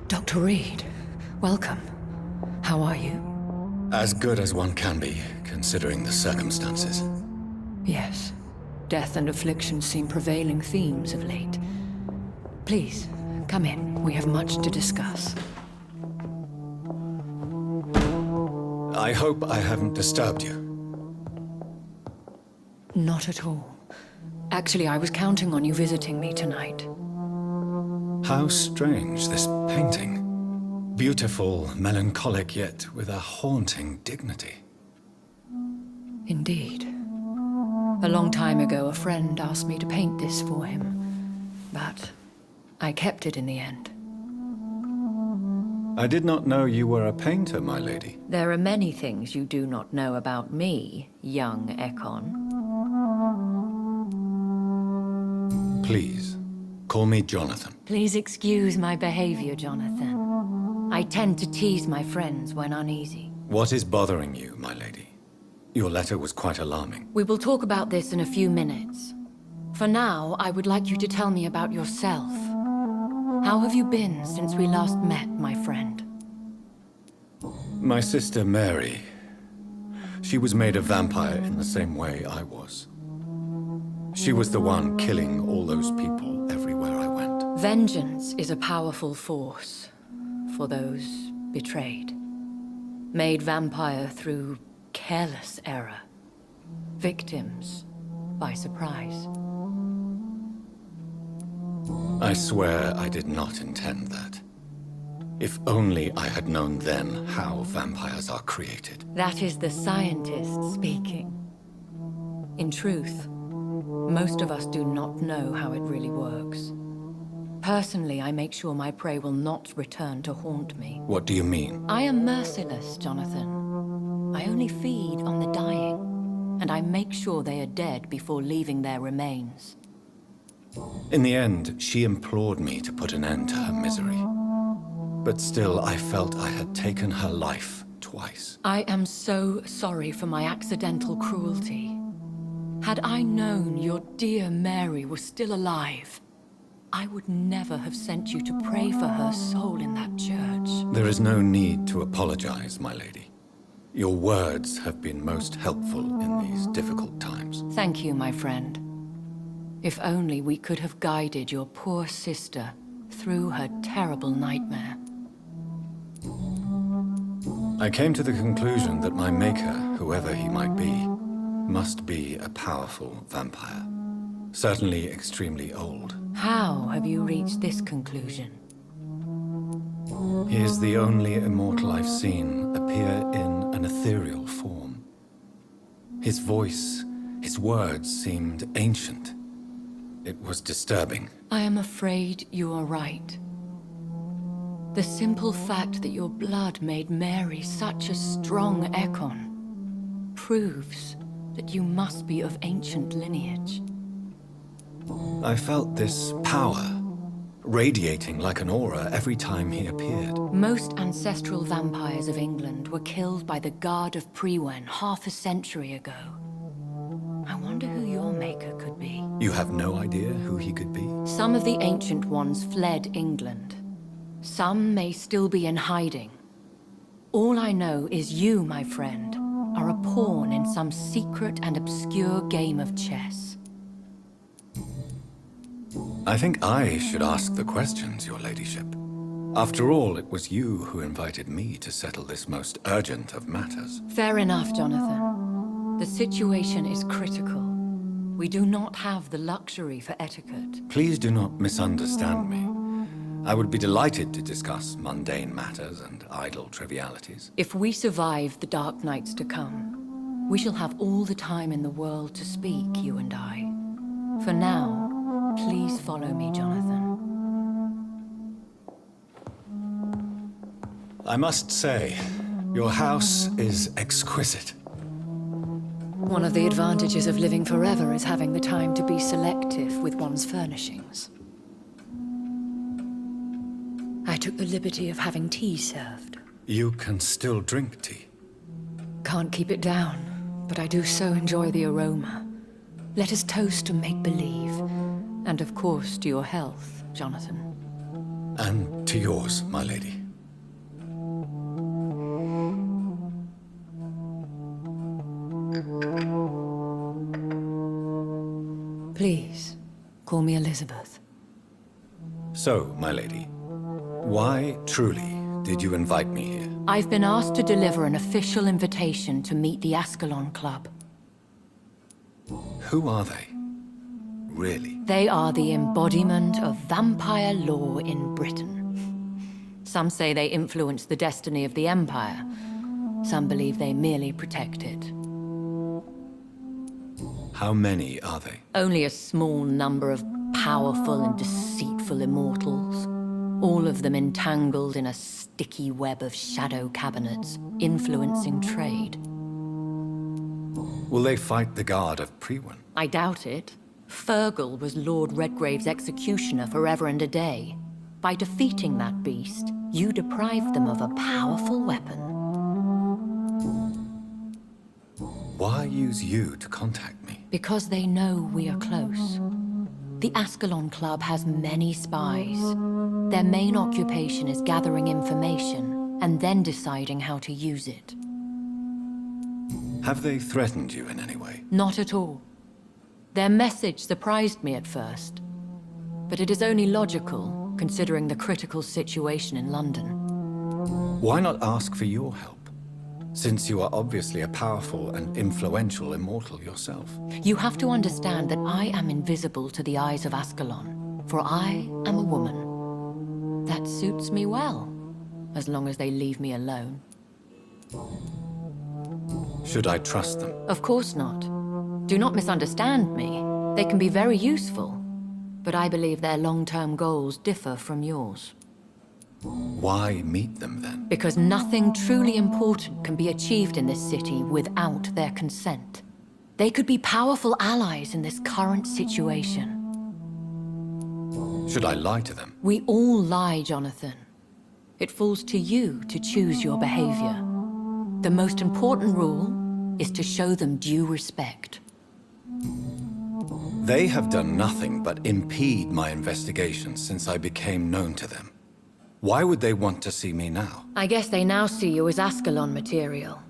Dr. Reed, welcome. How are you? As good as one can be, considering the circumstances. Yes. Death and affliction seem prevailing themes of late. Please, come in. We have much to discuss. I hope I haven't disturbed you. Not at all. Actually, I was counting on you visiting me tonight. How strange, this painting. Beautiful, melancholic, yet with a haunting dignity. Indeed. A long time ago, a friend asked me to paint this for him, but I kept it in the end. I did not know you were a painter, my lady. There are many things you do not know about me, young Ekon. Please, call me Jonathan. Please excuse my behavior, Jonathan. I tend to tease my friends when uneasy. What is bothering you, my lady? Your letter was quite alarming. We will talk about this in a few minutes. For now, I would like you to tell me about yourself. How have you been since we last met, my friend? My sister Mary. She was made a vampire in the same way I was. She was the one killing all those people everywhere I went. Vengeance is a powerful force for those betrayed. Made vampire through careless error. Victims by surprise. I swear I did not intend that. If only I had known then how vampires are created. That is the scientist speaking. In truth, most of us do not know how it really works. Personally, I make sure my prey will not return to haunt me. What do you mean? I am merciless, Jonathan. I only feed on the dying, and I make sure they are dead before leaving their remains. In the end, she implored me to put an end to her misery. But still, I felt I had taken her life twice. I am so sorry for my accidental cruelty. Had I known your dear Mary was still alive, I would never have sent you to pray for her soul in that church. There is no need to apologize, my lady. Your words have been most helpful in these difficult times. Thank you, my friend. If only we could have guided your poor sister through her terrible nightmare. I came to the conclusion that my maker, whoever he might be, must be a powerful vampire. Certainly extremely old. How have you reached this conclusion? He is the only immortal I've seen appear in an ethereal form. His voice, his words seemed ancient. It was disturbing. I am afraid you are right. The simple fact that your blood made Mary such a strong Ekon proves that you must be of ancient lineage. I felt this power, radiating like an aura every time he appeared. Most ancestral vampires of England were killed by the Guard of Priwen half a century ago. I wonder who your maker could be. You have no idea who he could be? Some of the ancient ones fled England. Some may still be in hiding. All I know is you, my friend, are a pawn in some secret and obscure game of chess. I think I should ask the questions, your ladyship. After all, it was you who invited me to settle this most urgent of matters. Fair enough, Jonathan. The situation is critical. We do not have the luxury for etiquette. Please do not misunderstand me. I would be delighted to discuss mundane matters and idle trivialities. If we survive the dark nights to come, we shall have all the time in the world to speak, you and I. For now, please follow me, Jonathan. I must say, your house is exquisite. One of the advantages of living forever is having the time to be selective with one's furnishings. I took the liberty of having tea served. You can still drink tea. Can't keep it down, but I do so enjoy the aroma. Let us toast to make-believe. And of course, to your health, Jonathan. And to yours, my lady. Please, call me Elizabeth. So, my lady, why, truly, did you invite me here? I've been asked to deliver an official invitation to meet the Ascalon Club. Who are they? Really? They are the embodiment of vampire law in Britain. Some say they influence the destiny of the Empire. Some believe they merely protect it. How many are they? Only a small number of powerful and deceitful immortals. All of them entangled in a sticky web of shadow cabinets, influencing trade. Will they fight the guard of Priwen? I doubt it. Fergal was Lord Redgrave's executioner forever and a day. By defeating that beast, you deprived them of a powerful weapon. Why use you to contact me? Because they know we are close. The Ascalon Club has many spies. Their main occupation is gathering information and then deciding how to use it. Have they threatened you in any way? Not at all. Their message surprised me at first, but it is only logical, considering the critical situation in London. Why not ask for your help? Since you are obviously a powerful and influential immortal yourself. You have to understand that I am invisible to the eyes of Ascalon, for I am a woman. That suits me well, as long as they leave me alone. Should I trust them? Of course not. Do not misunderstand me. They can be very useful, but I believe their long-term goals differ from yours. Why meet them then? Because nothing truly important can be achieved in this city without their consent. They could be powerful allies in this current situation. Should I lie to them? We all lie, Jonathan. It falls to you to choose your behavior. The most important rule is to show them due respect. They have done nothing but impede my investigations since I became known to them. Why would they want to see me now? I guess they now see you as Ascalon material.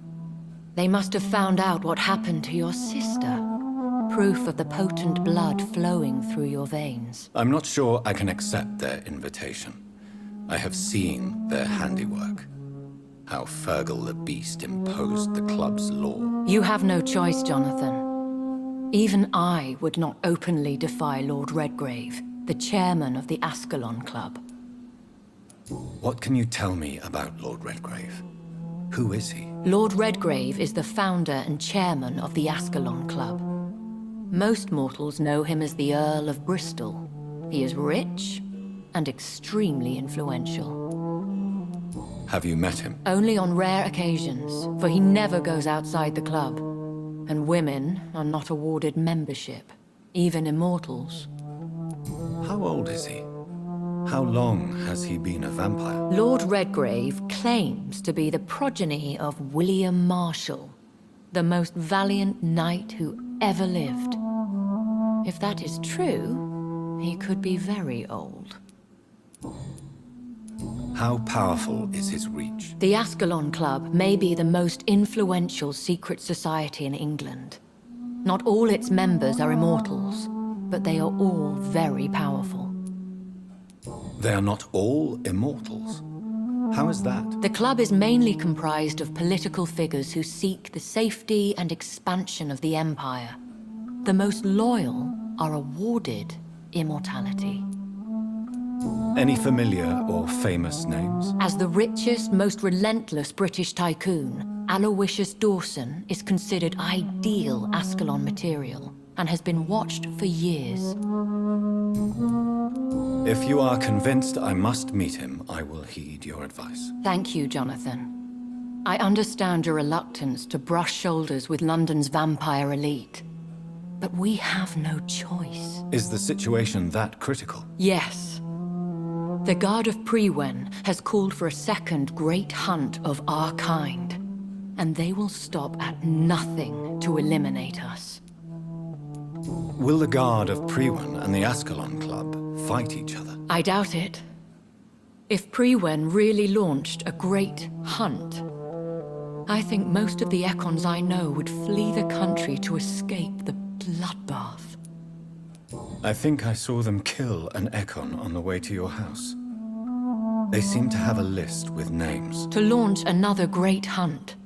They must have found out what happened to your sister. Proof of the potent blood flowing through your veins. I'm not sure I can accept their invitation. I have seen their handiwork. How Fergal the Beast imposed the club's law. You have no choice, Jonathan. Even I would not openly defy Lord Redgrave, the chairman of the Ascalon Club. What can you tell me about Lord Redgrave? Who is he? Lord Redgrave is the founder and chairman of the Ascalon Club. Most mortals know him as the Earl of Bristol. He is rich and extremely influential. Have you met him? Only on rare occasions, for he never goes outside the club. And women are not awarded membership, even immortals. How old is he? How long has he been a vampire? Lord Redgrave claims to be the progeny of William Marshall, the most valiant knight who ever lived. If that is true, he could be very old. How powerful is his reach? The Ascalon Club may be the most influential secret society in England. Not all its members are immortals, but they are all very powerful. They are not all immortals. How is that? The club is mainly comprised of political figures who seek the safety and expansion of the Empire. The most loyal are awarded immortality. Any familiar or famous names? As the richest, most relentless British tycoon, Aloysius Dawson is considered ideal Ascalon material and has been watched for years. If you are convinced I must meet him, I will heed your advice. Thank you, Jonathan. I understand your reluctance to brush shoulders with London's vampire elite. But we have no choice. Is the situation that critical? Yes. The Guard of Priwen has called for a second great hunt of our kind, and they will stop at nothing to eliminate us. Will the Guard of Priwen and the Ascalon Club fight each other? I doubt it. If Priwen really launched a great hunt, I think most of the Ekons I know would flee the country to escape the bloodbath. I think I saw them kill an Ekon on the way to your house. They seem to have a list with names. To launch another great hunt,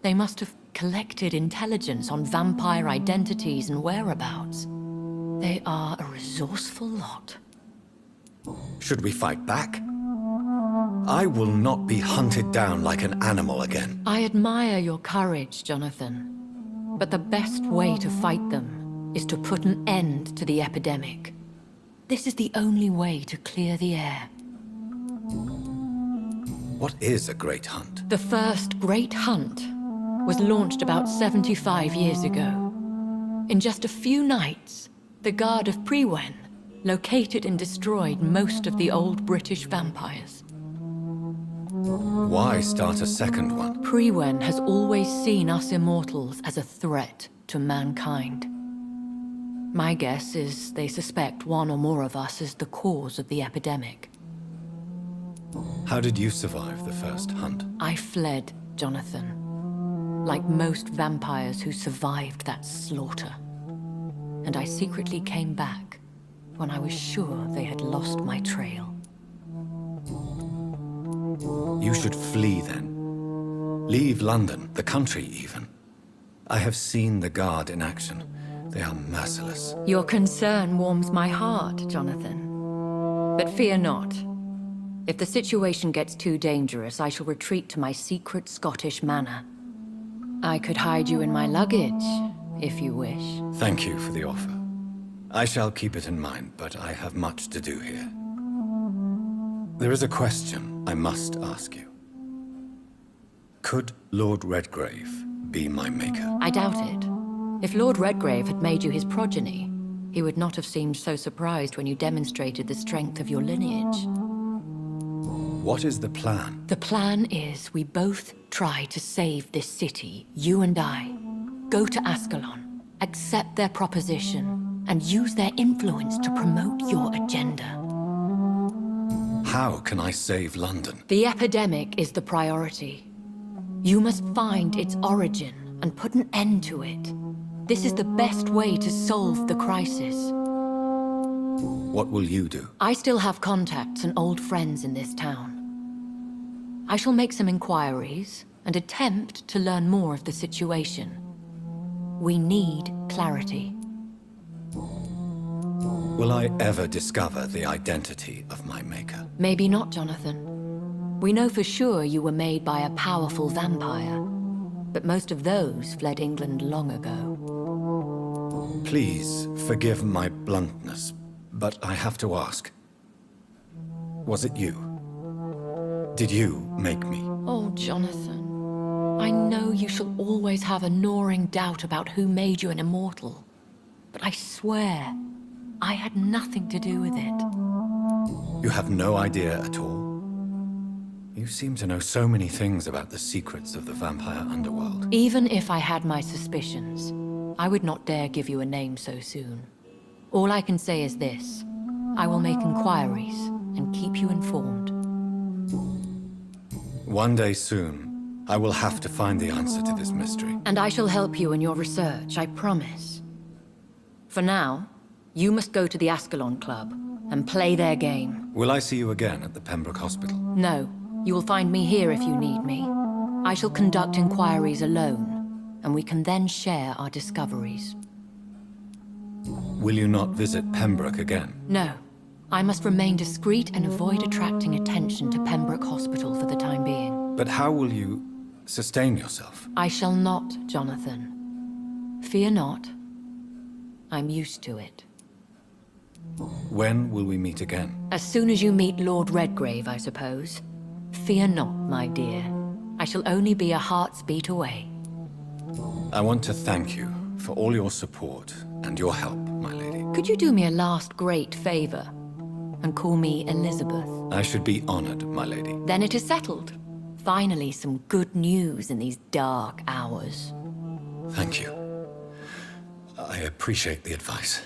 they must have collected intelligence on vampire identities and whereabouts. They are a resourceful lot. Should we fight back? I will not be hunted down like an animal again. I admire your courage, Jonathan. But the best way to fight them is to put an end to the epidemic. This is the only way to clear the air. What is a great hunt? The first great hunt was launched about 75 years ago. In just a few nights, the Guard of Priwen located and destroyed most of the old British vampires. Why start a second one? Priwen has always seen us immortals as a threat to mankind. My guess is they suspect one or more of us as the cause of the epidemic. How did you survive the first hunt? I fled, Jonathan. Like most vampires who survived that slaughter. And I secretly came back when I was sure they had lost my trail. You should flee then. Leave London, the country even. I have seen the Guard in action. They are merciless. Your concern warms my heart, Jonathan. But fear not. If the situation gets too dangerous, I shall retreat to my secret Scottish manor. I could hide you in my luggage, if you wish. Thank you for the offer. I shall keep it in mind, but I have much to do here. There is a question I must ask you. Could Lord Redgrave be my maker? I doubt it. If Lord Redgrave had made you his progeny, he would not have seemed so surprised when you demonstrated the strength of your lineage. What is the plan? The plan is we both try to save this city, you and I. Go to Ascalon, accept their proposition, and use their influence to promote your agenda. How can I save London? The epidemic is the priority. You must find its origin and put an end to it. This is the best way to solve the crisis. What will you do? I still have contacts and old friends in this town. I shall make some inquiries and attempt to learn more of the situation. We need clarity. Will I ever discover the identity of my maker? Maybe not, Jonathan. We know for sure you were made by a powerful vampire, but most of those fled England long ago. Please forgive my bluntness, but I have to ask. Was it you? Did you make me? Oh, Jonathan. I know you shall always have a gnawing doubt about who made you an immortal. But I swear, I had nothing to do with it. You have no idea at all? You seem to know so many things about the secrets of the vampire underworld. Even if I had my suspicions, I would not dare give you a name so soon. All I can say is this. I will make inquiries and keep you informed. One day soon, I will have to find the answer to this mystery. And I shall help you in your research, I promise. For now, you must go to the Ascalon Club and play their game. Will I see you again at the Pembroke Hospital? No, you will find me here if you need me. I shall conduct inquiries alone, and we can then share our discoveries. Will you not visit Pembroke again? No. I must remain discreet and avoid attracting attention to Pembroke Hospital for the time being. But how will you sustain yourself? I shall not, Jonathan. Fear not. I'm used to it. When will we meet again? As soon as you meet Lord Redgrave, I suppose. Fear not, my dear. I shall only be a heart's beat away. I want to thank you for all your support and your help, my lady. Could you do me a last great favor? And call me Elizabeth? I should be honored, my lady. Then it is settled. Finally, some good news in these dark hours. Thank you. I appreciate the advice.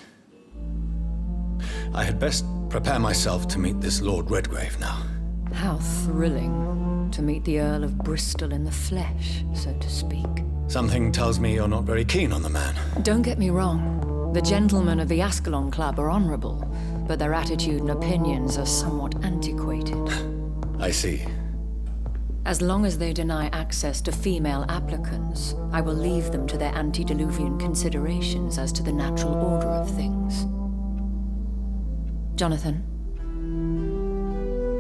I had best prepare myself to meet this Lord Redgrave now. How thrilling to meet the Earl of Bristol in the flesh, so to speak. Something tells me you're not very keen on the man. Don't get me wrong. The gentlemen of the Ascalon Club are honorable, but their attitude and opinions are somewhat antiquated. I see. As long as they deny access to female applicants, I will leave them to their antediluvian considerations as to the natural order of things. Jonathan,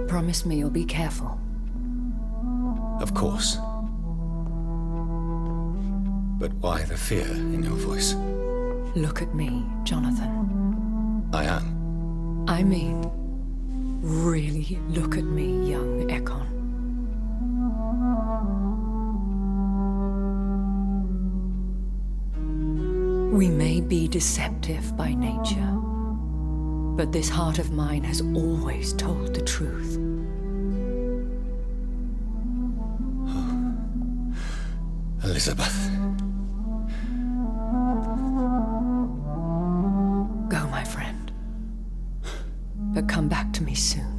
promise me you'll be careful. Of course. But why the fear in your voice? Look at me, Jonathan. I am. I mean, really look at me, young Ekon. We may be deceptive by nature, but this heart of mine has always told the truth. Elizabeth. Go, my friend. But come back to me soon.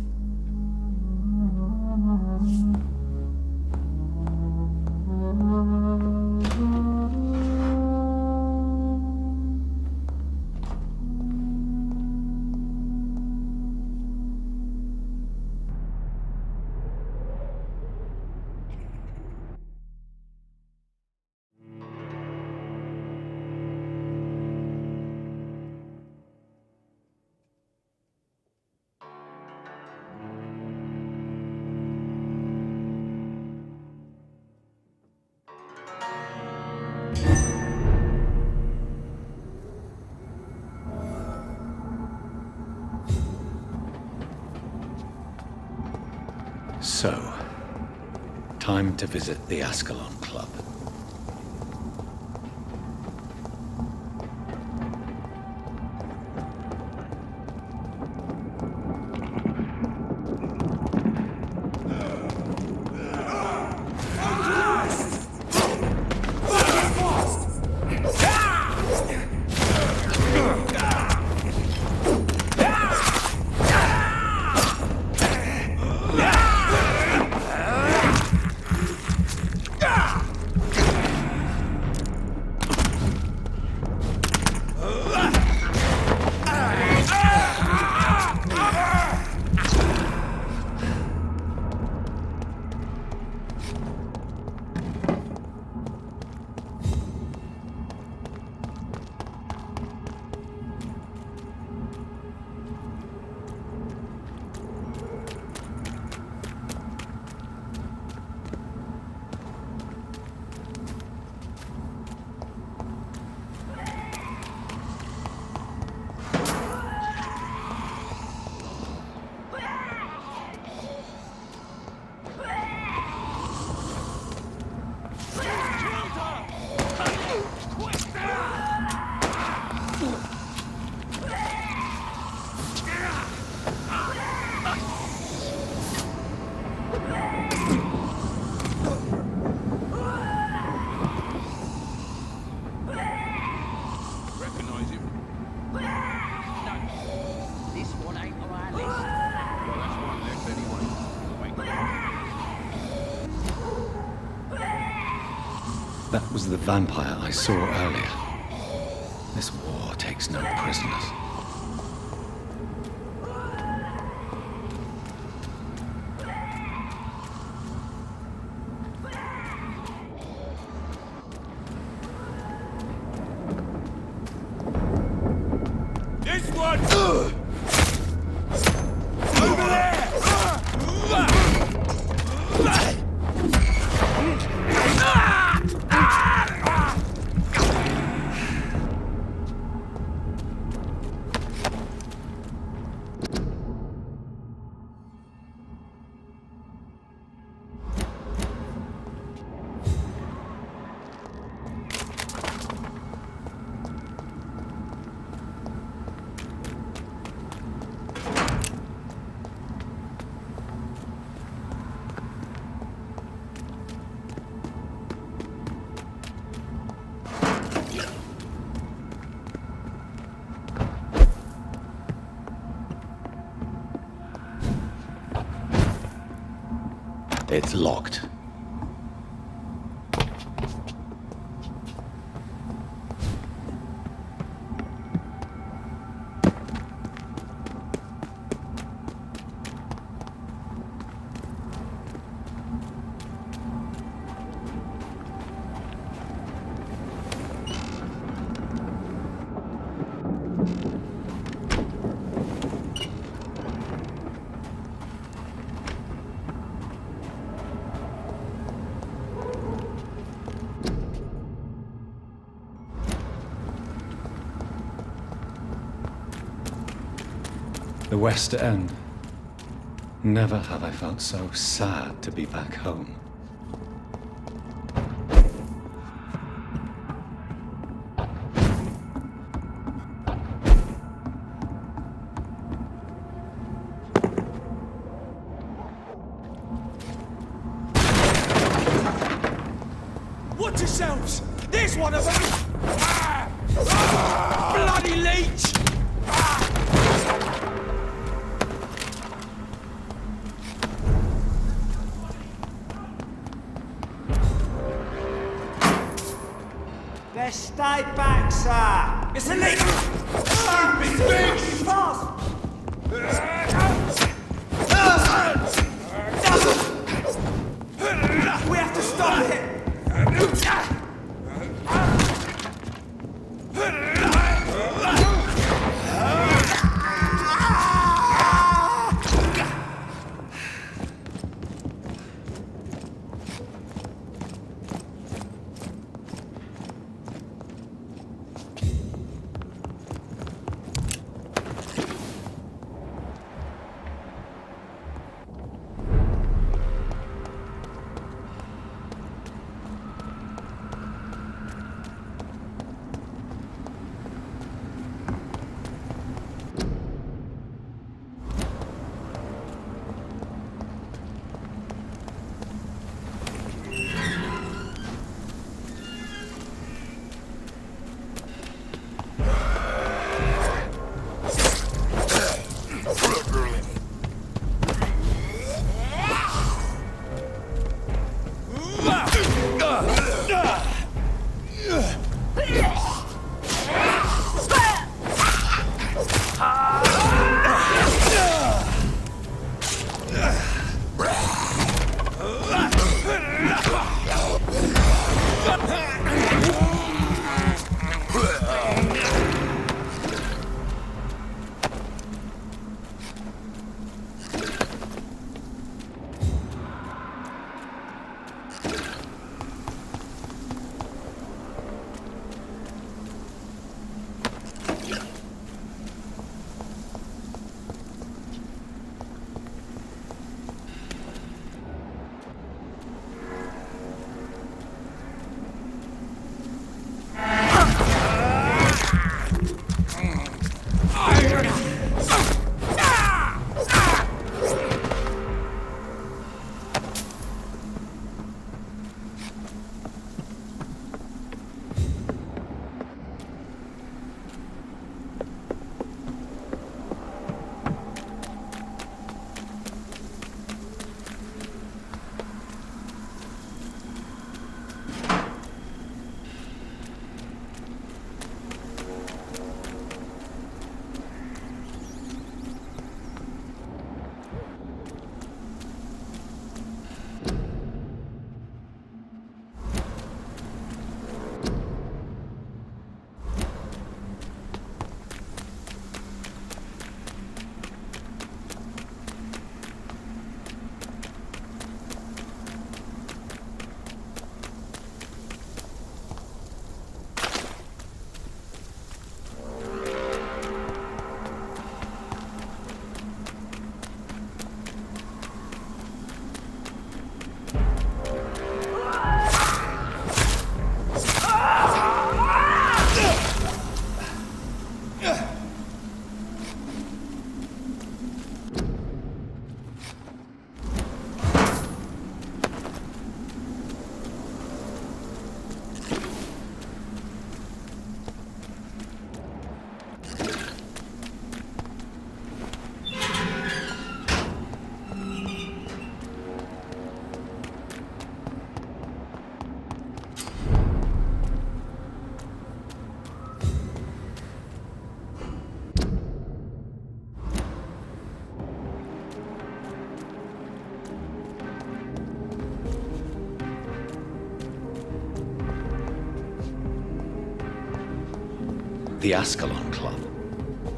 So, time to visit the Ascalon Club. That was the vampire I saw earlier. This war takes no prisoners. This one! Over there! It's locked. The West End. Never have I felt so sad to be back home. Watch yourselves! There's one of them! Bloody leech! Best stay back, sir. It's a leech! Stupid bitch! Fast! We have to stop it! The Ascalon Club.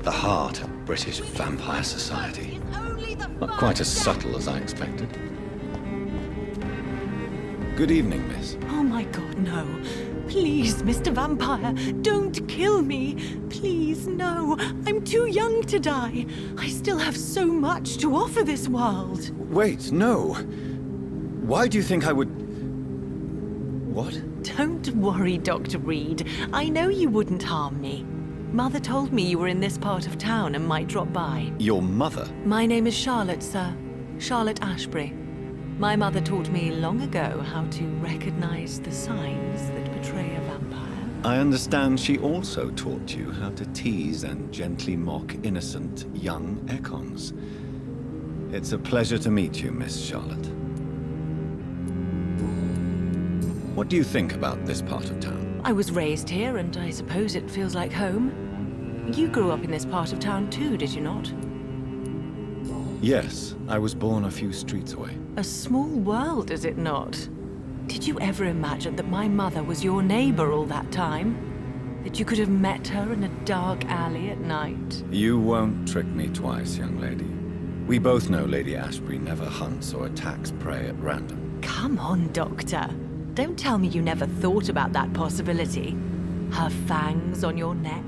The heart of British vampire society. Not quite as subtle as I expected. Good evening, miss. Oh my god, no. Please, Mr. Vampire, don't kill me. Please, no. I'm too young to die. I still have so much to offer this world. Wait, no. Why do you think I would... What? Don't worry, Dr. Reed. I know you wouldn't harm me. Mother told me you were in this part of town and might drop by. Your mother? My name is Charlotte, sir. Charlotte Ashbury. My mother taught me long ago how to recognize the signs that betray a vampire. I understand she also taught you how to tease and gently mock innocent young Ekons. It's a pleasure to meet you, Miss Charlotte. What do you think about this part of town? I was raised here, and I suppose it feels like home. You grew up in this part of town too, did you not? Yes, I was born a few streets away. A small world, is it not? Did you ever imagine that my mother was your neighbor all that time? That you could have met her in a dark alley at night? You won't trick me twice, young lady. We both know Lady Ashbury never hunts or attacks prey at random. Come on, Doctor. Don't tell me you never thought about that possibility. Her fangs on your neck.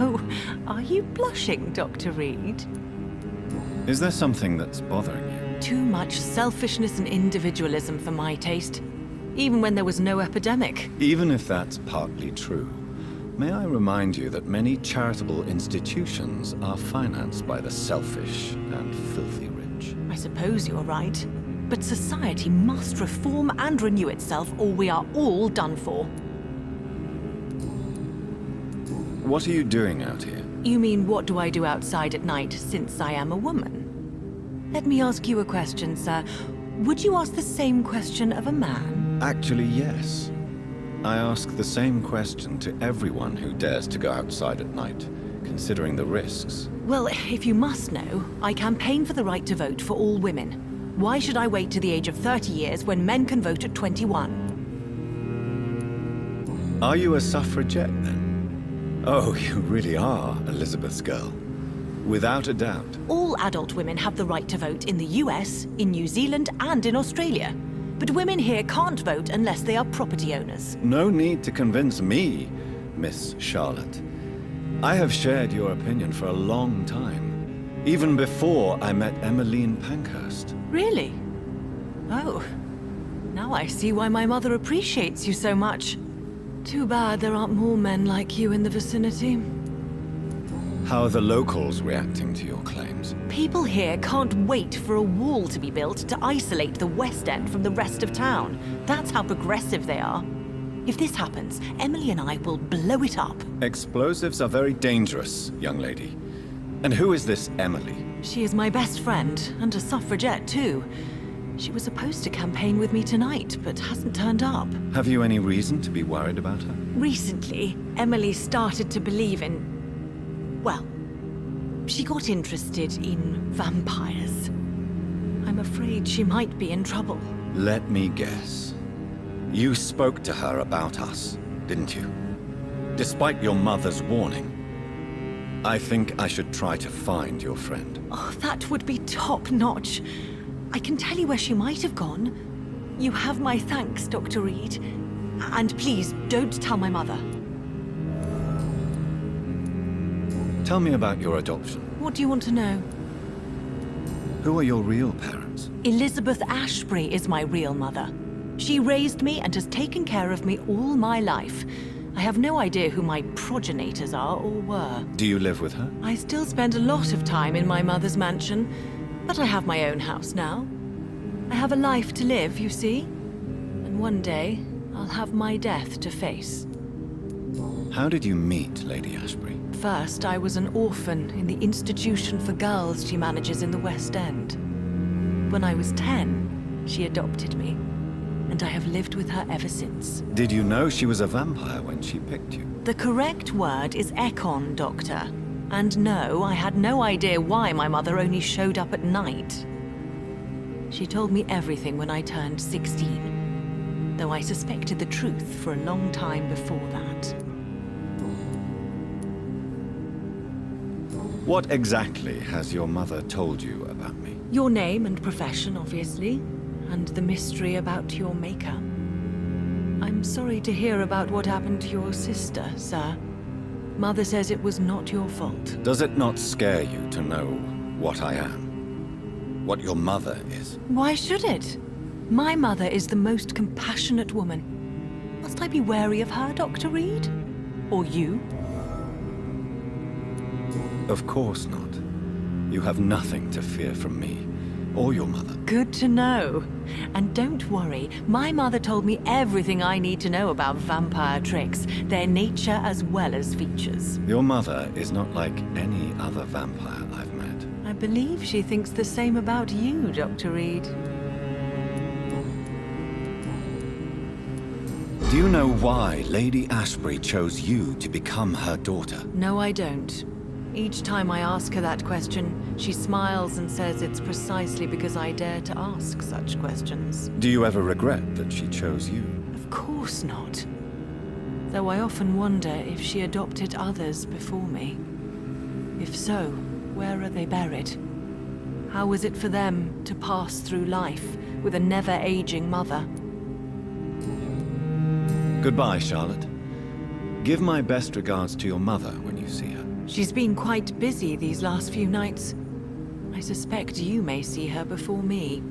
Oh, are you blushing, Dr. Reed? Is there something that's bothering you? Too much selfishness and individualism for my taste. Even when there was no epidemic. Even if that's partly true, may I remind you that many charitable institutions are financed by the selfish and filthy rich. I suppose you're right. But society must reform and renew itself, or we are all done for. What are you doing out here? You mean, what do I do outside at night, since I am a woman? Let me ask you a question, sir. Would you ask the same question of a man? Actually, yes. I ask the same question to everyone who dares to go outside at night, considering the risks. Well, if you must know, I campaign for the right to vote for all women. Why should I wait to the age of 30 years when men can vote at 21? Are you a suffragette, then? Oh, you really are Elizabeth's girl. Without a doubt. All adult women have the right to vote in the US, in New Zealand, and in Australia. But women here can't vote unless they are property owners. No need to convince me, Miss Charlotte. I have shared your opinion for a long time. Even before I met Emmeline Pankhurst. Really? Oh. Now I see why my mother appreciates you so much. Too bad there aren't more men like you in the vicinity. How are the locals reacting to your claims? People here can't wait for a wall to be built to isolate the West End from the rest of town. That's how progressive they are. If this happens, Emily and I will blow it up. Explosives are very dangerous, young lady. And who is this Emily? She is my best friend, and a suffragette too. She was supposed to campaign with me tonight, but hasn't turned up. Have you any reason to be worried about her? Recently, Emily started to believe in... well, she got interested in vampires. I'm afraid she might be in trouble. Let me guess. You spoke to her about us, didn't you? Despite your mother's warning. I think I should try to find your friend. Oh, that would be top-notch. I can tell you where she might have gone. You have my thanks, Dr. Reed. And please, don't tell my mother. Tell me about your adoption. What do you want to know? Who are your real parents? Elizabeth Ashbury is my real mother. She raised me and has taken care of me all my life. I have no idea who my progenitors are or were. Do you live with her? I still spend a lot of time in my mother's mansion, but I have my own house now. I have a life to live, you see. And one day, I'll have my death to face. How did you meet Lady Ashbury? First, I was an orphan in the institution for girls she manages in the West End. When I was 10, she adopted me. And I have lived with her ever since. Did you know she was a vampire when she picked you? The correct word is Ekon, Doctor. And no, I had no idea why my mother only showed up at night. She told me everything when I turned 16, though I suspected the truth for a long time before that. What exactly has your mother told you about me? Your name and profession, obviously, and the mystery about your maker. I'm sorry to hear about what happened to your sister, sir. Mother says it was not your fault. Does it not scare you to know what I am? What your mother is? Why should it? My mother is the most compassionate woman. Must I be wary of her, Dr. Reed? Or you? Of course not. You have nothing to fear from me, or your mother. Good to know. And don't worry, my mother told me everything I need to know about vampire tricks, their nature as well as features. Your mother is not like any other vampire I've met. I believe she thinks the same about you, Dr. Reed. Do you know why Lady Ashbury chose you to become her daughter? No, I don't. Each time I ask her that question, she smiles and says it's precisely because I dare to ask such questions. Do you ever regret that she chose you? Of course not. Though I often wonder if she adopted others before me. If so, where are they buried? How is it for them to pass through life with a never-aging mother? Goodbye, Charlotte. Give my best regards to your mother when you see her. She's been quite busy these last few nights. I suspect you may see her before me.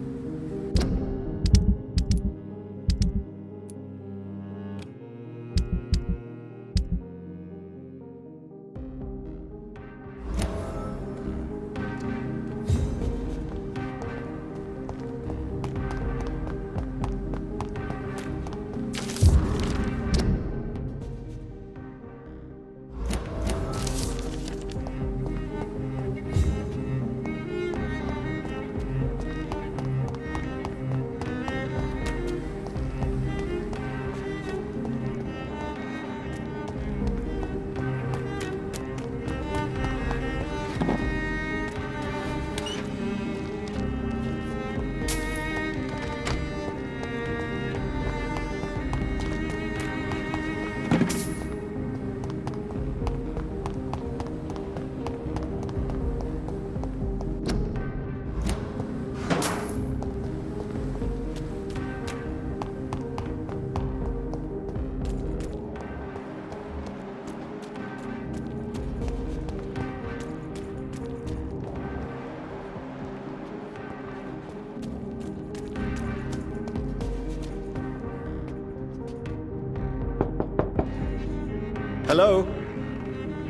Hello?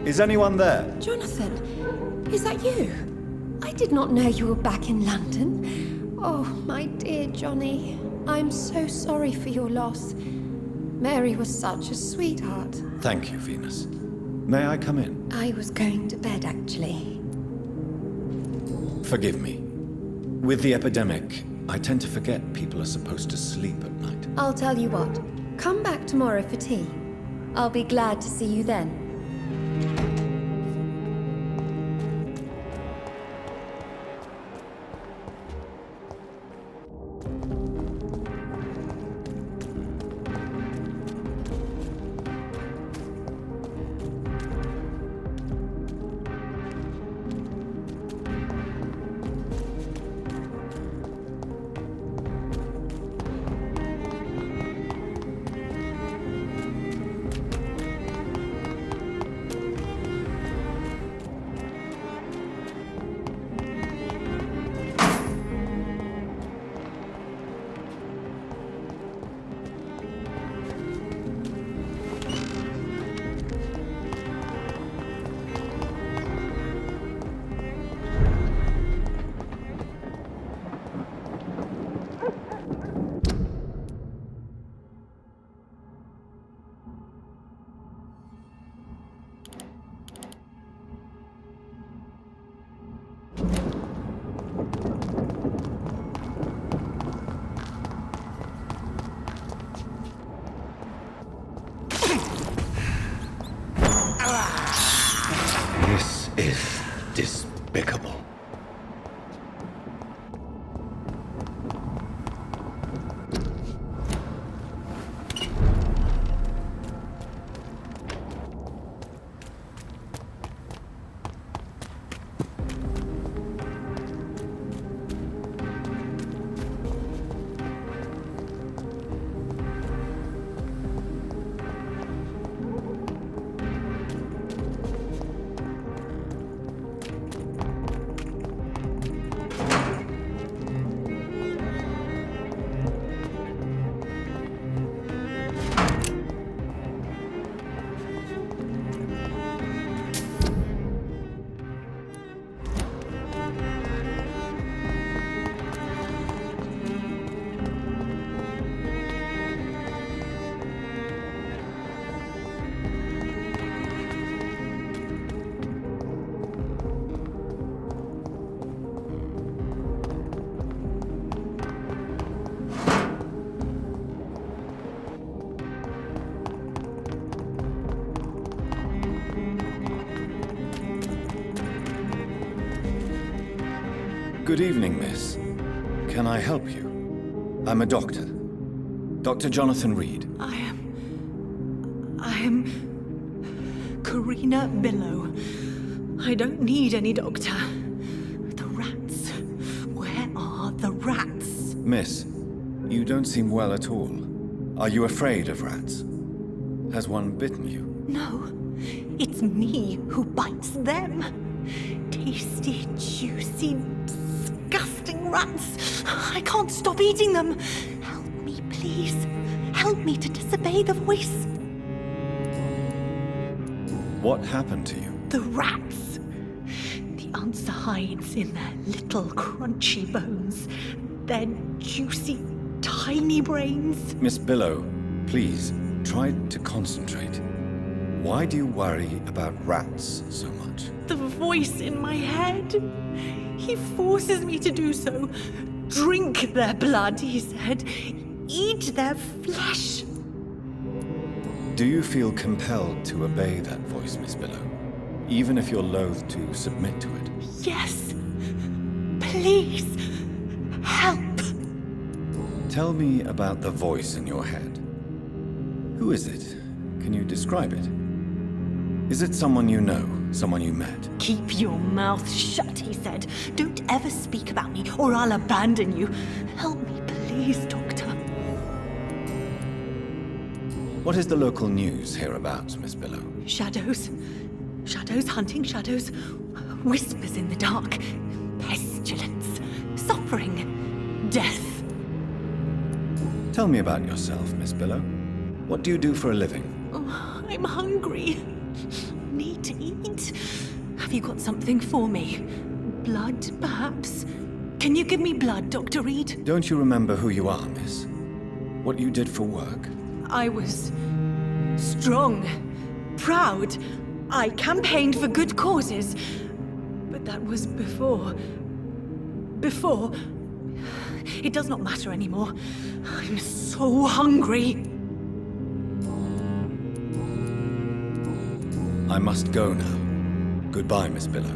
Is anyone there? Jonathan, is that you? I did not know you were back in London. Oh, my dear Johnny, I'm so sorry for your loss. Mary was such a sweetheart. Thank you, Venus. May I come in? I was going to bed, actually. Forgive me. With the epidemic, I tend to forget people are supposed to sleep at night. I'll tell you what. Come back tomorrow for tea. I'll be glad to see you then. This is despicable. Good evening, miss. Can I help you? I'm a doctor. Dr. Jonathan Reed. I am Karina Billow. I don't need any doctor. The rats. Where are the rats? Miss, you don't seem well at all. Are you afraid of rats? Has one bitten you? No, it's me who bites them. Tasty, juicy, disgusting rats. I can't stop eating them. Help me, please. Help me to disobey the voice. What happened to you? The rats. The answer hides in their little crunchy bones. Their juicy, tiny brains. Miss Billow, please, try to concentrate. Why do you worry about rats so much? The voice in my head. He forces me to do so. Drink their blood, he said. Eat their flesh. Do you feel compelled to obey that voice, Miss Billow? Even if you're loath to submit to it? Yes. Please. Help. Tell me about the voice in your head. Who is it? Can you describe it? Is it someone you know? Someone you met? Keep your mouth shut, he said. Don't ever speak about me, or I'll abandon you. Help me, please, Doctor. What is the local news hereabouts, Miss Billow? Shadows. Shadows hunting shadows. Whispers in the dark. Pestilence. Suffering. Death. Tell me about yourself, Miss Billow. What do you do for a living? Oh, I'm hungry. Need to eat. Have you got something for me? Blood, perhaps? Can you give me blood, Dr. Reed? Don't you remember who you are, miss? What you did for work? I was strong, proud. I campaigned for good causes. But that was before. Before. It does not matter anymore. I'm so hungry. I must go now. Goodbye, Miss Billow.